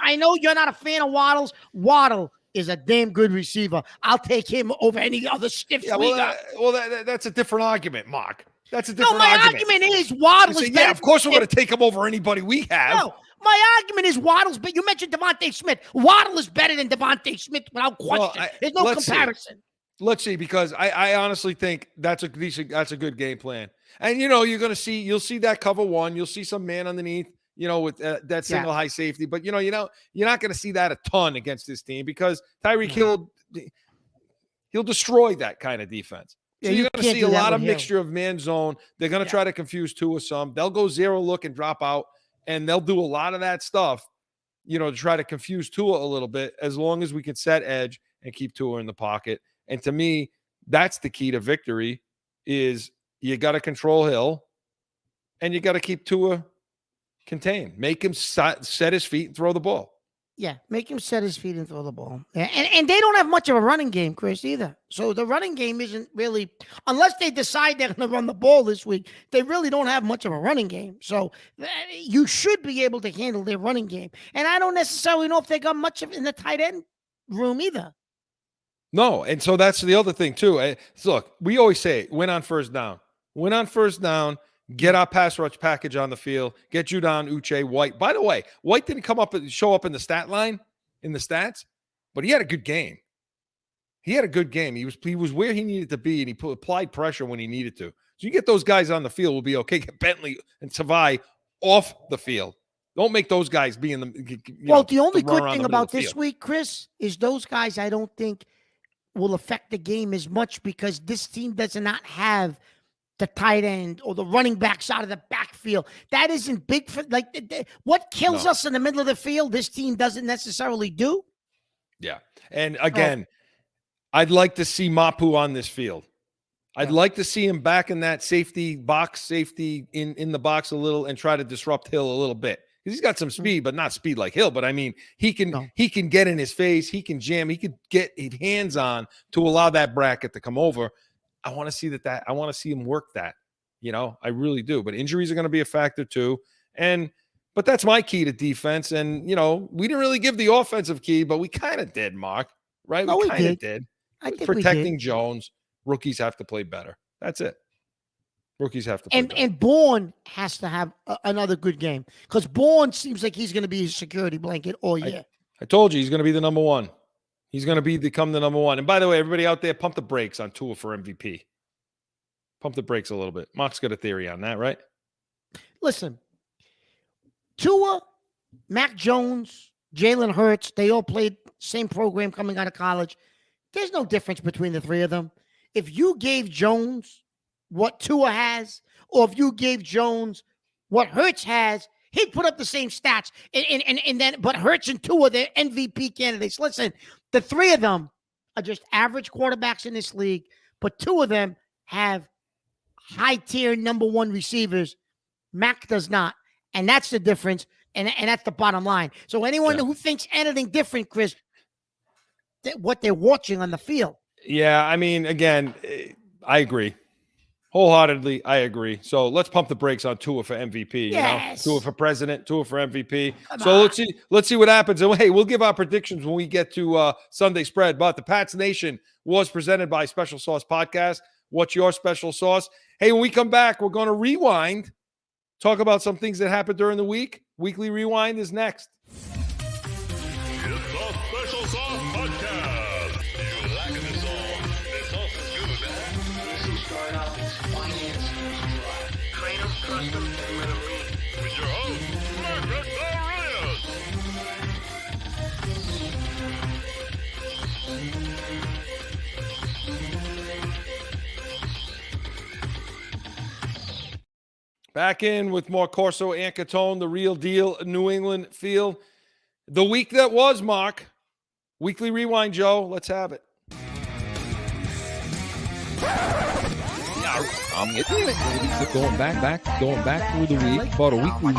I know you're not a fan of Waddle's. Waddle is a damn good receiver. I'll take him over any other stiff that's a different argument, Mark. That's a different argument. No, my argument is Waddle is better. Yeah, of course we're going to take him over anybody we have. No, my argument is Waddle's better. You mentioned Devontae Smith. Waddle is better than Devontae Smith without question. There's no comparison. Let's see, because I honestly think that's a good game plan. And you'll see that cover one. You'll see some man underneath, with that single high safety. But you're not going to see that a ton against this team because Tyreek Hill, he'll destroy that kind of defense. So you're going to see a lot of mixture of man zone. They're going to try to confuse Tua some. They'll go zero look and drop out, and they'll do a lot of that stuff, to try to confuse Tua a little bit. As long as we can set edge and keep Tua in the pocket. And to me, that's the key to victory is you got to control Hill and you got to keep Tua contained. Make him set his feet and throw the ball. Yeah, make him set his feet and throw the ball. Yeah, and they don't have much of a running game, Chris, either. So the running game isn't really, unless they decide they're going to run the ball this week, they really don't have much of a running game. So you should be able to handle their running game. And I don't necessarily know if they got much of in the tight end room either. No, and so that's the other thing, too. Look, we always say, win on first down. Win on first down, get our pass rush package on the field, get Judon, Uche, White. By the way, White didn't show up in the stat line, in the stats, but he had a good game. He was where he needed to be, and he applied pressure when he needed to. So you get those guys on the field, we'll be okay. Get Bentley and Tavai off the field. Don't make those guys be in the the only good thing about this week, Chris, is those guys I don't think will affect the game as much because this team does not have the tight end or the running backs out of the backfield. That isn't big for what kills us in the middle of the field. This team doesn't necessarily do. Yeah. And again, I'd like to see Mapu on this field. I'd like to see him back in that safety in the box a little and try to disrupt Hill a little bit. He's got some speed, but not speed like Hill. But I mean, he can get in his face. He can jam. He could get his hands on to allow that bracket to come over. I want to see that. I want to see him work that. I really do. But injuries are going to be a factor too. But that's my key to defense. And we didn't really give the offensive key, but we kind of did, Mark. Right? No, we kind of did. I think protecting Jones. Rookies have to play better. That's it. Rookies have to play better. And Bourne has to have another good game because Bourne seems like he's going to be a security blanket all year. I told you he's going to be the number one. He's going to become the number one. And by the way, everybody out there, pump the brakes on Tua for MVP. Pump the brakes a little bit. Mark's got a theory on that, right? Listen, Tua, Mac Jones, Jalen Hurts, they all played same program coming out of college. There's no difference between the three of them. If you gave Jones what Tua has, or if you gave Jones what Hurts has, he'd put up the same stats. But Hurts and Tua, they're MVP candidates. Listen, the three of them are just average quarterbacks in this league, but two of them have high-tier number one receivers. Mac does not, and that's the difference, and that's the bottom line. So anyone who thinks anything different, Chris, what they're watching on the field. Yeah, I mean, again, I agree. Wholeheartedly, I agree. So let's pump the brakes on Tua for MVP. Yes. Tua for president, Tua for MVP. Let's see what happens. And hey, we'll give our predictions when we get to Sunday spread. But the Pats Nation was presented by Special Sauce Podcast. What's your special sauce? Hey, when we come back, we're going to rewind, talk about some things that happened during the week. Weekly Rewind is next. It's the Special Sauce Podcast. You lacking the sauce. The sauce is good, eh? This is start out with finance dry. Train them, trust them, and let them lead. With your host, Marcus Arias. Back in with more Corso and Catone, the real deal New England feel. The week that was, Mark. Weekly Rewind, Joe. Let's have it. I'm getting it. Going back through the week. About a weekly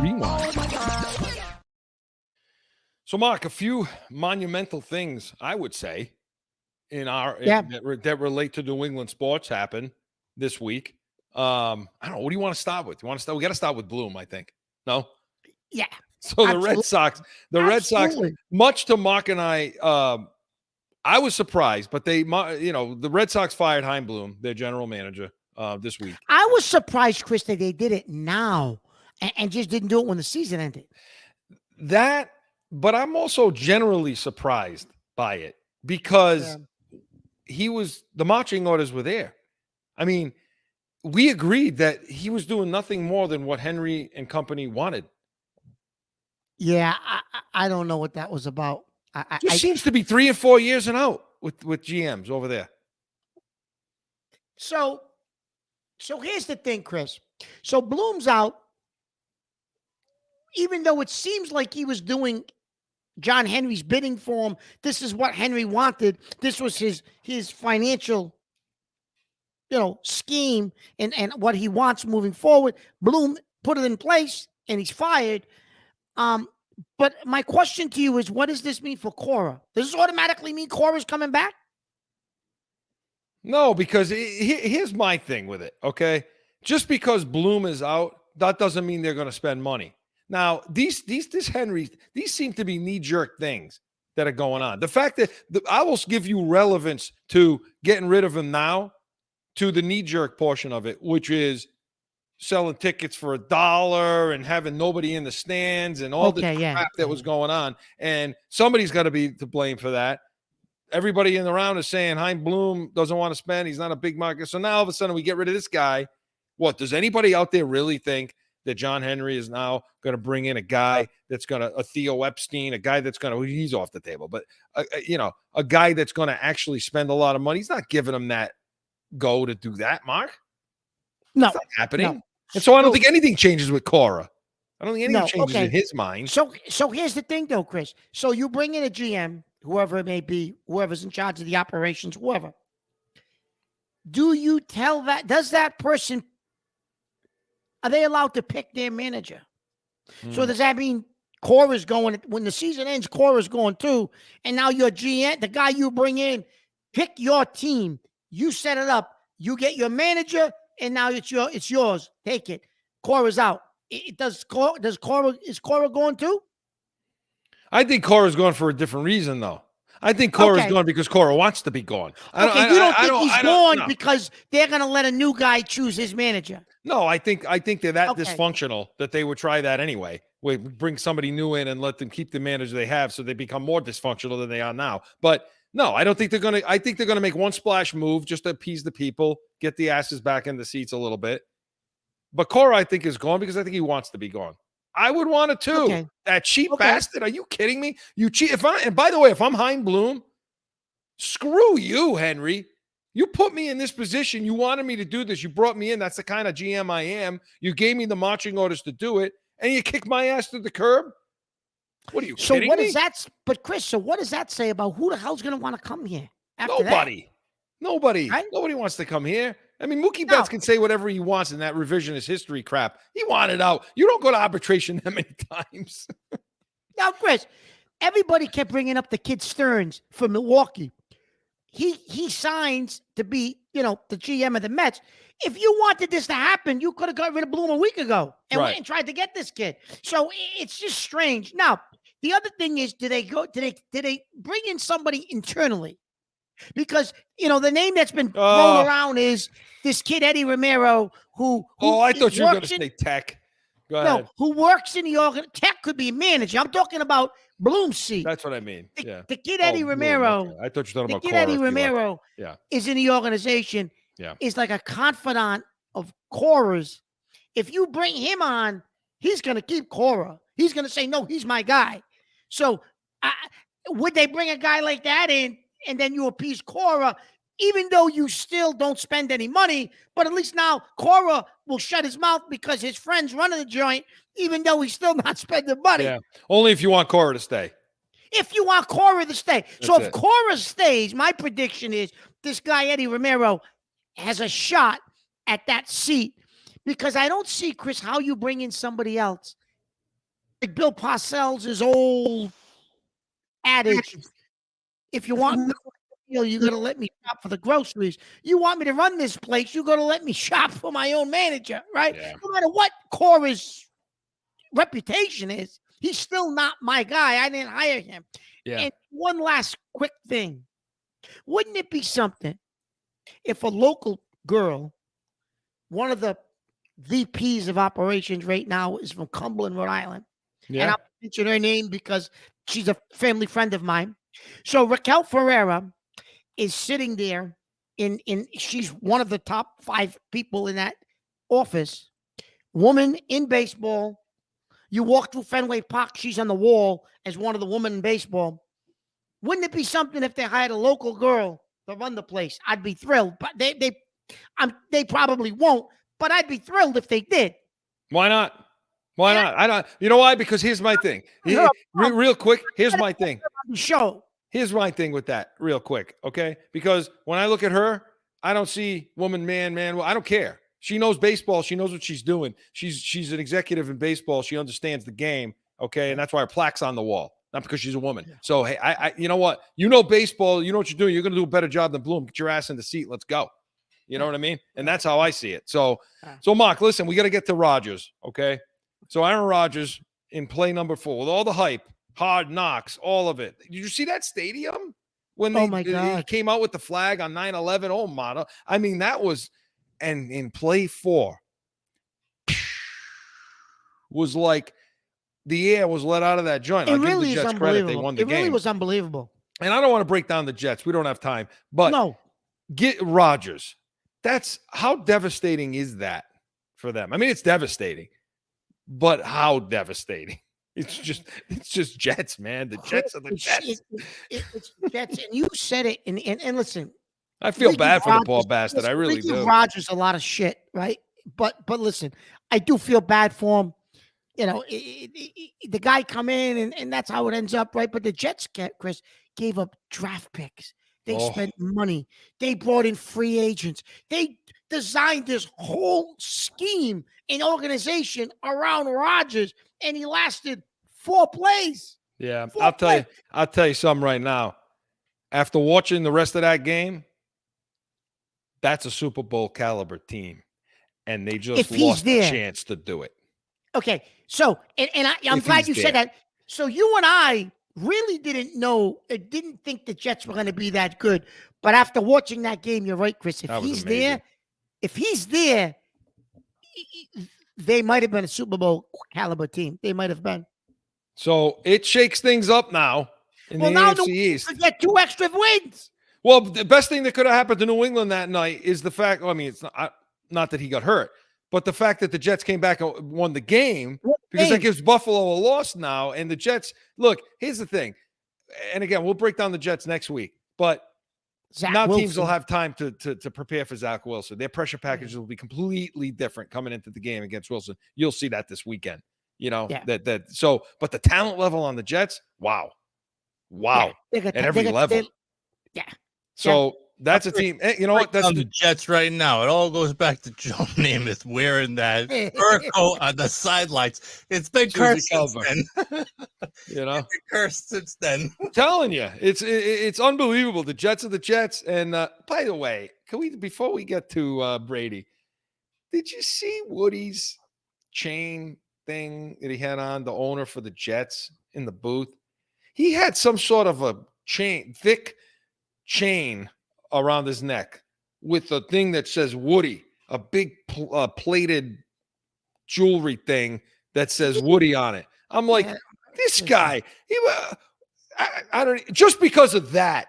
rewind. So, Mark, a few monumental things, I would say, in our that relate to New England sports happened this week. I don't know. What do you want to start with? We got to start with Bloom, I think. No? Yeah. So the Red Sox, much to Mark and I was surprised, but the Red Sox fired Hein Bloom, their general manager, this week. I was surprised, Chris, that they did it now and just didn't do it when the season ended. But I'm also generally surprised by it because the marching orders were there. I mean, we agreed that he was doing nothing more than what Henry and company wanted. Yeah, I don't know what that was about. It seems to be 3 or 4 years and out with GMs over there. So here's the thing, Chris. So Bloom's out, even though it seems like he was doing John Henry's bidding for him. This is what Henry wanted. This was his financial, scheme and what he wants moving forward. Bloom put it in place and he's fired. But my question to you is, what does this mean for Cora? Does this automatically mean Cora's coming back? No, because here's my thing with it, okay? Just because Bloom is out, that doesn't mean they're going to spend money. Now, these seem to be knee-jerk things that are going on. The fact that I will give you relevance to getting rid of him now to the knee-jerk portion of it, which is selling tickets for $1 and having nobody in the stands and all the crap that was going on. And somebody's got to be to blame for that. Everybody in the round is saying Hein Bloom doesn't want to spend. He's not a big market. So now all of a sudden we get rid of this guy. What, does anybody out there really think that John Henry is now going to bring in a guy that's going to, a Theo Epstein, a guy that's going to, he's off the table, but, a guy that's going to actually spend a lot of money? He's not giving him that go to do that, Mark. No. It's not happening. No. And so I don't think anything changes with Cora. I don't think anything changes in his mind. So here's the thing, though, Chris. So you bring in a GM, whoever it may be, whoever's in charge of the operations, whoever. Do you tell does that person, are they allowed to pick their manager? So does that mean Cora's going, when the season ends, Cora's going too, and now your GM, the guy you bring in, pick your team, you set it up, you get your manager, and now it's yours. Take it. Cora's out. Is Cora going too? I think Cora's going for a different reason, though. I think Cora's going because Cora wants to be gone. You don't think he's gone because they're going to let a new guy choose his manager? No, I think they're that dysfunctional that they would try that anyway. We bring somebody new in and let them keep the manager they have, so they become more dysfunctional than they are now. But no, I don't think they're going to. I think they're going to make one splash move just to appease the people, get the asses back in the seats a little bit. But Cora, I think, is gone because I think he wants to be gone. I would want it too. Okay. That cheap bastard. Are you kidding me? You cheat. And by the way, if I'm Hein Bloom, screw you, Henry. You put me in this position. You wanted me to do this. You brought me in. That's the kind of GM I am. You gave me the marching orders to do it, and you kicked my ass to the curb. What are you kidding me? But Chris, so what does that say about who the hell's going to want to come here? Nobody. Right? Nobody wants to come here. I mean, Mookie Betts can say whatever he wants in that revisionist history crap. He wanted out. You don't go to arbitration that many times. Now, Chris, everybody kept bringing up the kid Stearns from Milwaukee. He signs to be, the GM of the Mets. If you wanted this to happen, you could have got rid of Bloom a week ago and went and tried to get this kid. So it's just strange. Now, the other thing is, did they bring in somebody internally because the name that's been thrown Oh. around is this kid Eddie Romero, who I thought you were going works to say Tech. Go no, ahead. who works in the Tech could be a manager. I'm talking about Bloom's seat. That's what I mean. The, Yeah. the kid Eddie Bloom, Romero. okay. I thought you were talking The about kid Cora, Eddie if you like. Romero Yeah. is in the organization. Yeah. Is like a confidant of Cora's. If you bring him on, he's going to keep Cora. He's going to say, no, he's my guy. So would they bring a guy like that in and then you appease Cora, even though you still don't spend any money, but at least now Cora will shut his mouth because his friend's running the joint, even though he's still not spending money. Yeah. Only if you want Cora to stay. If you want Cora to stay. So if it. Cora stays, my prediction is this guy, Eddie Romero, has a shot at that seat, because I don't see, Chris, how you bring in somebody else. Like Bill Parcells' old adage, if you want me to feel, you're going to let me shop for the groceries. You want me to run this place, you're going to let me shop for my own manager, right? Yeah. No matter what Cora's reputation is, he's still not my guy. I didn't hire him. Yeah. And one last quick thing. Wouldn't it be something if a local girl, one of the VPs of operations right now is from Cumberland, Rhode Island. Yeah. And I'll mention her name because she's a family friend of mine. So Raquel Ferreira is sitting there she's one of the top 5 people in that office. Woman in baseball. You walk through Fenway Park, she's on the wall as one of the women in baseball. Wouldn't it be something if they hired a local girl to run the place? I'd be thrilled, but they probably won't, but I'd be thrilled if they did. Why not? Why not? I don't. You know why? Because here's my thing. Real quick. Here's my thing. Show. Here's my thing with that. Real quick, okay? Because when I look at her, I don't see woman, man. Well, I don't care. She knows baseball. She knows what she's doing. She's an executive in baseball. She understands the game. Okay, and that's why her plaque's on the wall. Not because she's a woman. So hey, I you know what? You know baseball. You know what you're doing. You're going to do a better job than Bloom. Get your ass in the seat. Let's go. You know what I mean? And that's how I see it. So Mark, listen, we got to get to Rodgers. Okay. So Aaron Rodgers in play number 4 with all the hype, Hard Knocks, all of it. Did you see that stadium when he came out with the flag on 9/11? Oh, my. I mean, that was, and in play 4 was like the air was let out of that joint. It really is unbelievable. They won the game. It really was unbelievable. And I don't want to break down the Jets. We don't have time. But no. Get Rodgers. That's how devastating is that for them? I mean, it's devastating, but how devastating? It's just Jets, man. The Jets are the Jets. It's Jets, and you said it. And listen, I feel bad for the poor bastard. I really do. Rodgers a lot of shit, right? But listen, I do feel bad for him. You know, the guy come in, and that's how it ends up, right? But the Jets, Chris, gave up draft picks. They spent money. They brought in free agents. They designed this whole scheme and organization around Rodgers, and he lasted 4 plays. Yeah, I'll tell you something right now. After watching the rest of that game, that's a Super Bowl caliber team, and they just lost the chance to do it. Okay, so I'm glad you said that. So you and I really didn't think the Jets were going to be that good. But after watching that game, you're right, Chris. If he's there, they might have been a Super Bowl caliber team. They might have been. So it shakes things up now in the AFC East. They get 2 extra wins. Well, the best thing that could have happened to New England that night is the fact, I mean, it's not that he got hurt, but the fact that the Jets came back and won the game, because that gives Buffalo a loss now. And the Jets, look, here's the thing. And again, we'll break down the Jets next week, but teams will have time to prepare for Zach Wilson. Their pressure packages will be completely different coming into the game against Wilson. You'll see that this weekend, you know, but the talent level on the Jets, wow. At every level. So that's a team. You know what? That's the Jets right now. It all goes back to Joe Namath wearing that fur coat on the sidelines. It's been cursed since then. You know, it's been cursed since then. I'm telling you, it's unbelievable. The Jets are the Jets. And by the way, before we get to Brady, did you see Woody's chain thing that he had on, the owner for the Jets in the booth? He had some sort of a chain, thick chain around his neck with a thing that says Woody, a big plated jewelry thing that says Woody on it. I'm like, this guy, I don't, just because of that,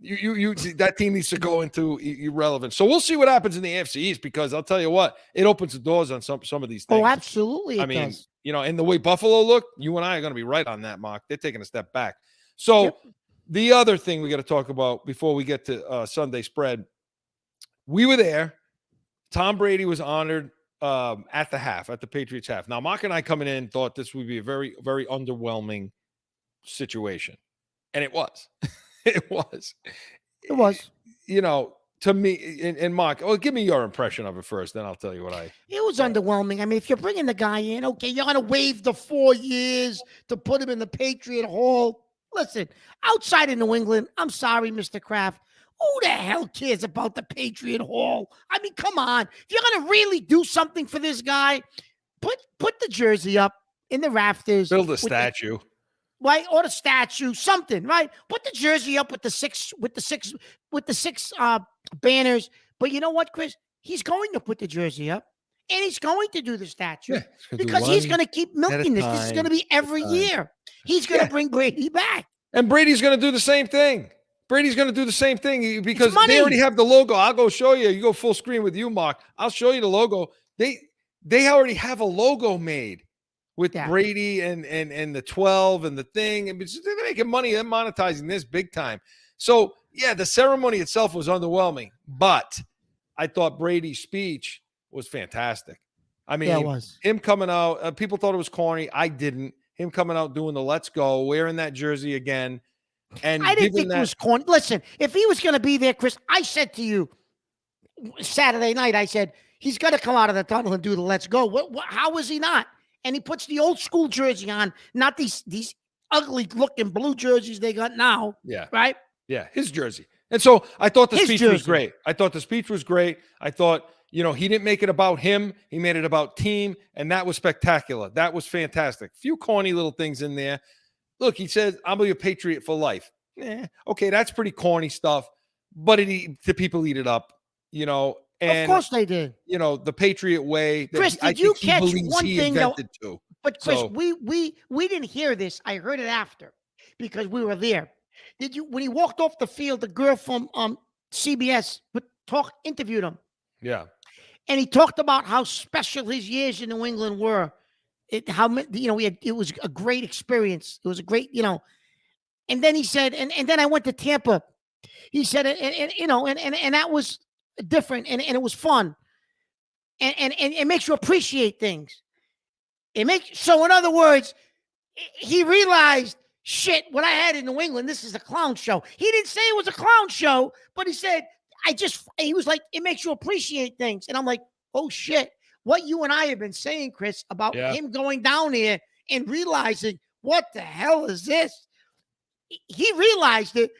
that team needs to go into irrelevance. So we'll see what happens in the AFC East, because I'll tell you what, it opens the doors on some of these things. Oh, absolutely. I mean, and the way Buffalo look, you and I are going to be right on that, Mark. They're taking a step back. So the other thing we got to talk about before we get to Sunday spread, we were there. Tom Brady was honored at the Patriots half. Now, Mark and I coming in thought this would be a very, very underwhelming situation. And it was. It was. To me, and Mark, give me your impression of it first, then I'll tell you what I. It was underwhelming. I mean, if you're bringing the guy in, okay, you're going to waive the 4 years to put him in the Patriot Hall. Listen, outside of New England, I'm sorry, Mr. Kraft. Who the hell cares about the Patriot Hall? I mean, come on. If you're going to really do something for this guy, put the jersey up in the rafters. Build a statue. Right, or the statue, something, right? Put the jersey up with the six banners. But you know what, Chris? He's going to put the jersey up, and he's going to do the statue because he's going to keep milking this. This is going to be every year. He's going to bring Brady back, and Brady's going to do the same thing. Brady's going to do the same thing because they already have the logo. I'll go show you. You go full screen with you, Mark. I'll show you the logo. They already have a logo made with Brady and the 12 and the thing. And they're making money. They're monetizing this big time. So, yeah, the ceremony itself was underwhelming. But I thought Brady's speech was fantastic. I mean, him coming out, people thought it was corny. I didn't. Him coming out doing the let's go, wearing that jersey again. And I didn't think it was corny. Listen, if he was going to be there, Chris, I said to you Saturday night, I said, he's got to come out of the tunnel and do the let's go. How is he not? And he puts the old school jersey on, not these ugly looking blue jerseys they got now. Yeah. Right? Yeah, his jersey. And so I thought the speech was great. I thought, he didn't make it about him. He made it about team, and that was spectacular. That was fantastic. Few corny little things in there. Look, he said, I'm going to be a Patriot for life. Okay, that's pretty corny stuff, but the people eat it up, And, of course they did. The Patriot way. Chris, did you catch one thing though? But Chris, So, we didn't hear this. I heard it after because we were there. Did you? When he walked off the field, the girl from CBS interviewed him. Yeah. And he talked about how special his years in New England were. It was a great experience. It was a great, And then he said, and then I went to Tampa. He said, and that was different, and it was fun, and it makes you appreciate things. So in other words, he realized, shit, what I had in New England, this is a clown show. He didn't say it was a clown show, but he said, he was like, it makes you appreciate things. And I'm like, oh shit, what you and I have been saying, Chris, about him going down here and realizing, what the hell is this? He realized it.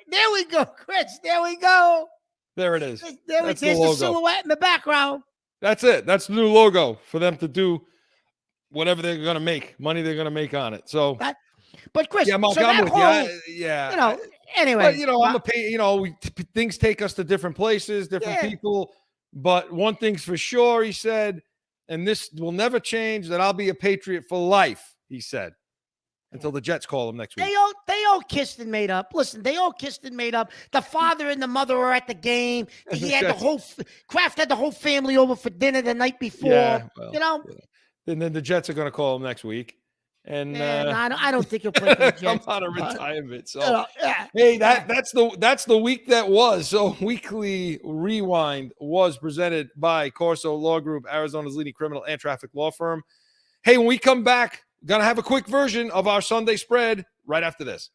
There we go, Chris. There we go. There it is. There's the silhouette in the background. That's it. That's the new logo for them to do whatever they're going to make, money they're going to make on it. So, but Chris, Mark, so I'm with you. Anyway, but, things take us to different places, different people. But one thing's for sure, he said, and this will never change, that I'll be a Patriot for life, he said, until the Jets call him next week. They all kissed and made up. Listen, they all kissed and made up. The father and the mother were at the game. He had Kraft had the whole family over for dinner the night before. Yeah, And then the Jets are going to call him next week. And I don't think he'll play for the Jets. I'm out of retirement. So hey, that's the week that was. So Weekly Rewind was presented by CORSO Law Group, Arizona's leading criminal and traffic law firm. Hey, when we come back, gonna have a quick version of our Sunday spread right after this.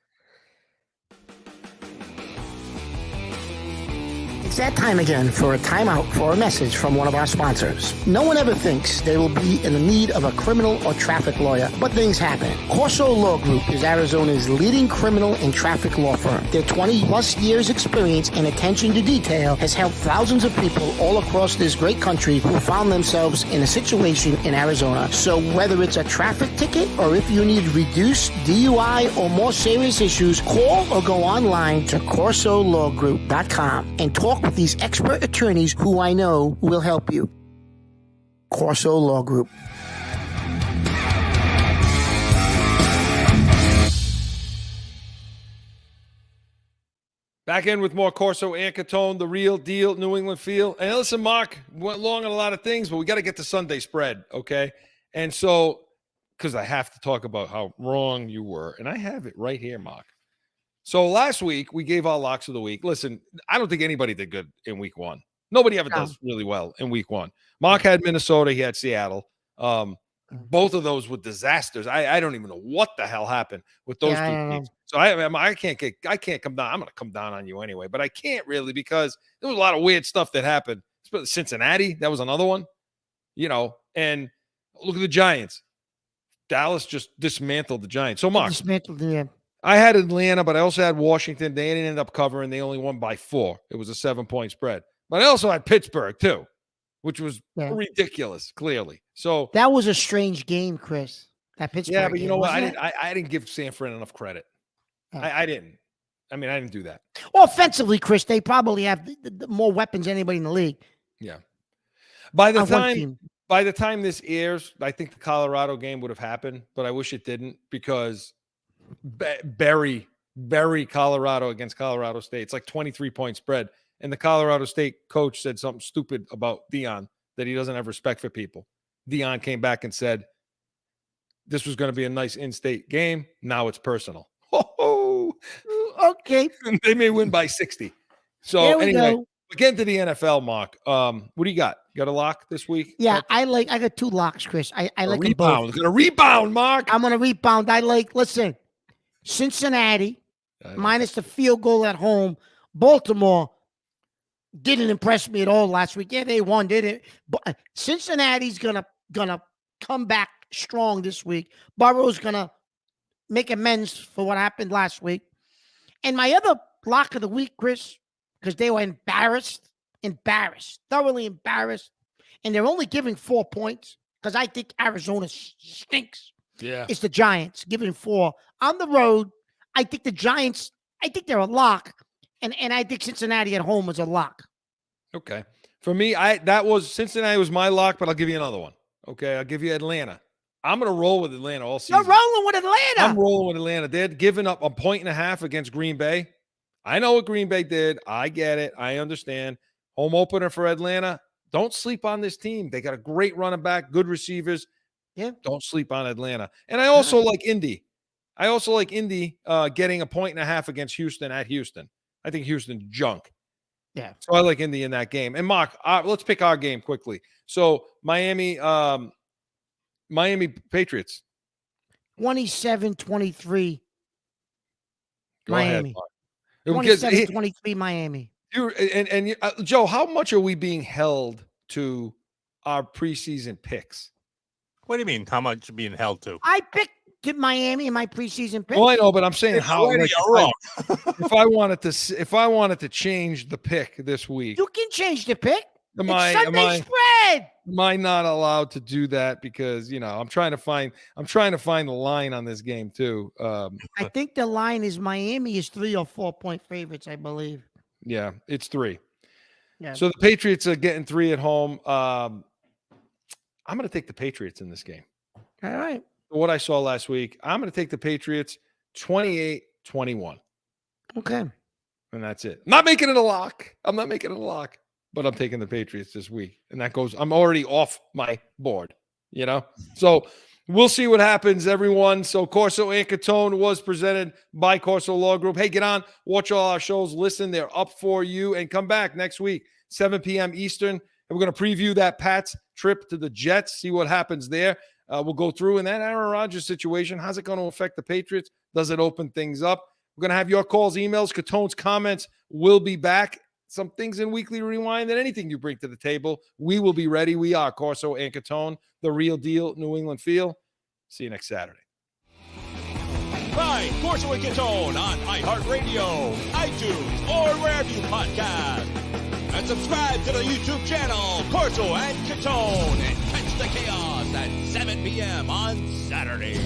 It's that time again for a timeout for a message from one of our sponsors. No one ever thinks they will be in the need of a criminal or traffic lawyer, but things happen. CORSO Law Group is Arizona's leading criminal and traffic law firm. Their 20-plus years experience and attention to detail has helped thousands of people all across this great country who found themselves in a situation in Arizona. So whether it's a traffic ticket or if you need reduced DUI or more serious issues, call or go online to CORSOLawGroup.com and talk with these expert attorneys who I know will help you. CORSO Law Group. Back in with more Corso and Catone, the real deal, New England feel. And listen, Mark, went long on a lot of things, but we got to get to Sunday spread, okay? And so, because I have to talk about how wrong you were, and I have it right here, Mark. So last week, we gave our locks of the week. Listen, I don't think anybody did good in week one. Nobody ever does really well in week one. Mark had Minnesota. He had Seattle. Both of those were disasters. I don't even know what the hell happened with those two teams. So I can't come down. I'm going to come down on you anyway, but I can't really because there was a lot of weird stuff that happened. Cincinnati, that was another one, and look at the Giants. Dallas just dismantled the Giants. So Mark, I had Atlanta, but I also had Washington. They didn't end up covering. They only won by 4. It was a 7-point spread. But I also had Pittsburgh, too, which was ridiculous, clearly. So that was a strange game, Chris. That Pittsburgh Yeah, but you know what? I didn't give San Fran enough credit. I didn't. I mean, I didn't do that. Well, offensively, Chris, they probably have the more weapons than anybody in the league. Yeah. By the time this airs, I think the Colorado game would have happened, but I wish it didn't because bury Colorado against Colorado State. It's like 23-point spread. And the Colorado State coach said something stupid about Dion, that he doesn't have respect for people. Dion came back and said, this was going to be a nice in-state game. Now it's personal. Okay. They may win by 60. So anyway, we're getting to the NFL, Mark. What do you got? Got a lock this week? Yeah, I got 2 locks, Chris. I like them both. both. Going to rebound, Mark. I'm going to rebound. Listen, Cincinnati, minus the field goal at home. Baltimore didn't impress me at all last week. Yeah, they won, didn't. But Cincinnati's gonna come back strong this week. Burrow's gonna make amends for what happened last week. And my other lock of the week, Chris, because they were thoroughly embarrassed, and they're only giving 4 points because I think Arizona stinks. Yeah, it's the Giants giving 4 on the road. I think the Giants. I think they're a lock. And I think Cincinnati at home was a lock. Okay. For me, Cincinnati was my lock, but I'll give you another one. Okay. I'll give you Atlanta. I'm going to roll with Atlanta all season. You're rolling with Atlanta. I'm rolling with Atlanta. They're giving up 1.5 points against Green Bay. I know what Green Bay did. I get it. I understand. Home opener for Atlanta. Don't sleep on this team. They got a great running back, good receivers. Yeah. Don't sleep on Atlanta. And I also like Indy. Getting 1.5 points against Houston at Houston. I think Houston's junk. Yeah. So I like Indy in that game. And Mark, let's pick our game quickly. So Miami Patriots. 27-23. Miami. 27-23 Miami. Joe, how much are we being held to our preseason picks? What do you mean? How much being held to? I picked Miami in my preseason pick. Well, I know, but I'm saying wrong. if I wanted to change the pick this week, you can change the pick. Spread. Am I not allowed to do that because I'm trying to find the line on this game too. I think the line is Miami is 3 or 4 point favorites, I believe. Yeah, it's 3. Yeah. So the Patriots are getting 3 at home. I'm going to take the Patriots in this game. All right. What I saw last week, I'm going to take the Patriots 28-21. Okay. And that's it. I'm not making it a lock, but I'm taking the Patriots this week. And that goes, I'm already off my board, So we'll see what happens, everyone. So Corso and Catone was presented by Corso Law Group. Hey, get on, watch all our shows, listen. They're up for you. And come back next week, 7 p.m. Eastern. And we're going to preview that Pats trip to the Jets, see what happens there. We'll go through in that Aaron Rodgers situation. How's it going to affect the Patriots? Does it open things up? We're going to have your calls, emails. Catone's comments will be back some things in Weekly Rewind than anything you bring to the table. We will be ready. We are Corso and Catone, the real deal, New England feel. See you next Saturday. Find Corso and Catone on iHeartRadio, iTunes, or wherever you podcast. And subscribe to the YouTube channel, Corso and Catone, and catch the chaos at 7 p.m. on Saturday.